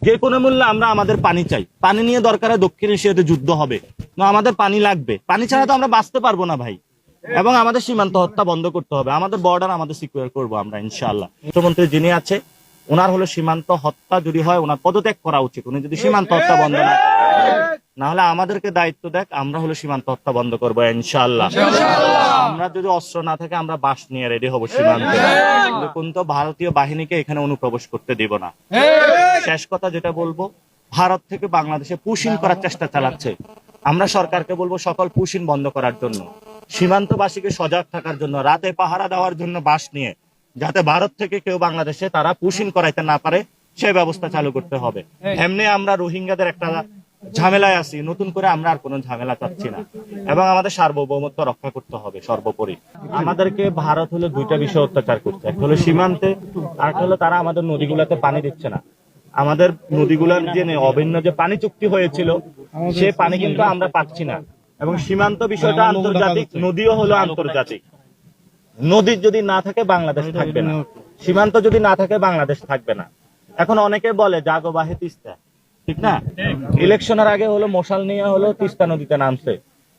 যে কোনো মূল্যে আমরা আমাদের পানি চাই। পানি নিয়ে দরকারে দক্ষিণ এশিয়াতে যুদ্ধ হবে, না আমাদের পানি লাগবে। পানি ছাড়া তো আমরা বাঁচতে পারবো না ভাই। এবং আমাদের সীমান্ত হত্যা বন্ধ করতে হবে, আমাদের বর্ডার আমাদের সিকিউর করবো আমরা ইনশাআল্লাহ। মুখ্যমন্ত্রী যিনি আছে ওনার হলো সীমান্ত হত্যা যদি হয় ওনার পদত্যাগ করা উচিত। উনি যদি সীমান্ত হত্যা বন্ধ না হলে আমাদেরকে দায়িত্ব দেখ, আমরা হলো সীমান্ত হত্যা বন্ধ করবো ইনশাআল্লাহ। আমরা যদি অস্ত্র না থাকে আমরা বাঁশ নিয়ে রেডি হবো সীমান্তে, কিন্তু ভারতীয় বাহিনীকে এখানে অনুপ্রবেশ করতে দিব না। শেষ কথা যেটা বলবো, ভারত থেকে বাংলাদেশে পুশিং করার চেষ্টা চালাচ্ছে। আমরা সরকারকে বলবো সকল পুশিং বন্ধ করার জন্য, সীমান্তবাসীকে সজাগ থাকার জন্য, রাতে পাহারা দেওয়ার জন্য বাঁশ নিয়ে, যাতে ভারত থেকে কেউ বাংলাদেশে তারা পুশিং করাইতে না পারে সেই ব্যবস্থা চালু করতে হবে। এমনি আমরা রোহিঙ্গাদের একটা ঝামেলায় আছি, নতুন করে আমরা আর কোনো ঝামেলা চাচ্ছি না। এবং আমাদের সার্বভৌমত্ব রক্ষা করতে হবে সর্বোপরি। আমাদেরকে ভারত হলো দুইটা বিষয় অত্যাচার করছে, একটা হলো সীমান্তে, আর হলো তারা আমাদের নদীগুলোতে পানি দিচ্ছে না। আমাদের নদীগুলোর যে অভিন্ন যে পানি চুক্তি হয়েছিল সে পানি কিন্তু আমরা পাচ্ছি না। এবং সীমান্ত বিষয়টা আন্তর্জাতিক, নদীও হলো আন্তর্জাতিক। নদী যদি না থাকে বাংলাদেশ থাকবে না, সীমান্ত যদি না থাকে বাংলাদেশ থাকবে না। এখন অনেকে বলে জাগো বাহে তিস্তা, ঠিক না? ইলেকশনের আগে হলো মশাল নিয়ে হলো তিস্তা নদীতে নামছে।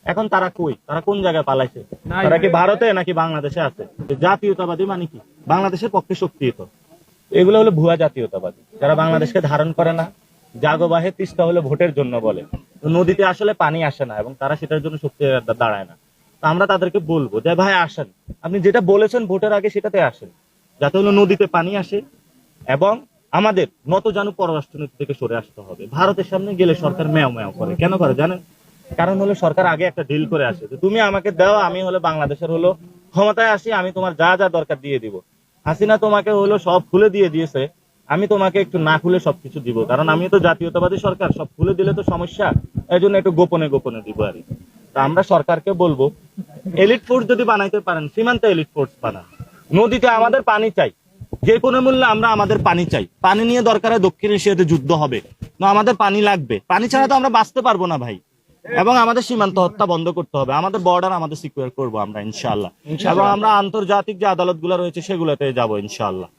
এখন তারা কই? তারা কোন জায়গায় পালাইছে? তারা কি ভারতে নাকি বাংলাদেশে আছে? জাতীয়তাবাদী মানে কি? বাংলাদেশের পক্ষে শক্তিত। এগুলো হলো ভুয়া জাতীয়তাবাদী, যারা বাংলাদেশকে ধারণ করে না। জাগো বাহে তিস্তা হলো ভোটের জন্য বলে, নদীতে আসলে পানি আসে না এবং তারা সেটার জন্য শক্তি দাঁড়ায় না। আমরা তাদেরকে বলবো যে ভাই আসেন, আপনি যেটা বলেছেন ভোটের আগে সেটাতে আসেন, যাতে হলো নদীতে পানি আসে। এবং আমাদের নতজানু পররাষ্ট্রনীতি থেকে সরে আসতে হবে। ভারতের সামনে গেলে সরকার ম্যাও ম্যাও করে, কেন করে জানেন? কারণ হলো সরকার আগে একটা ডিল করে আসে, তুমি আমাকে দাও, আমি হলো বাংলাদেশের হলো ক্ষমতায় আসি, আমি তোমার যা যা দরকার দিয়ে দিব। হাসিনা তোমাকে হলো সব খুলে দিয়ে দিয়েছে, আমি তোমাকে একটু না খুলে সবকিছু দিব, কারণ আমি তো জাতীয়তাবাদী সরকার, সব খুলে দিলে তো সমস্যা, এই জন্য একটু গোপনে গোপনে দিব আর কি। তা আমরা সরকারকে বলবো, এলিট ফোর্স যদি বানাইতে পারেন সীমান্তে এলিট ফোর্স বানান। নদীতে আমাদের পানি চাই, যে কোনো মূল্যে আমরা আমাদের পানি চাই। পানি নিয়ে দরকারে দক্ষিণ এশিয়াতে যুদ্ধ হবে, না আমাদের পানি লাগবে। পানি ছাড়া তো আমরা বাঁচতে পারবো না ভাই। এবং আমাদের সীমান্ত হত্যা বন্ধ করতে হবে, আমাদের বর্ডার আমাদের সিকিউর করবো আমরা ইনশাআল্লাহ। এবং আমরা আন্তর্জাতিক যে আদালত গুলো রয়েছে সেগুলোতে যাবো ইনশাআল্লাহ।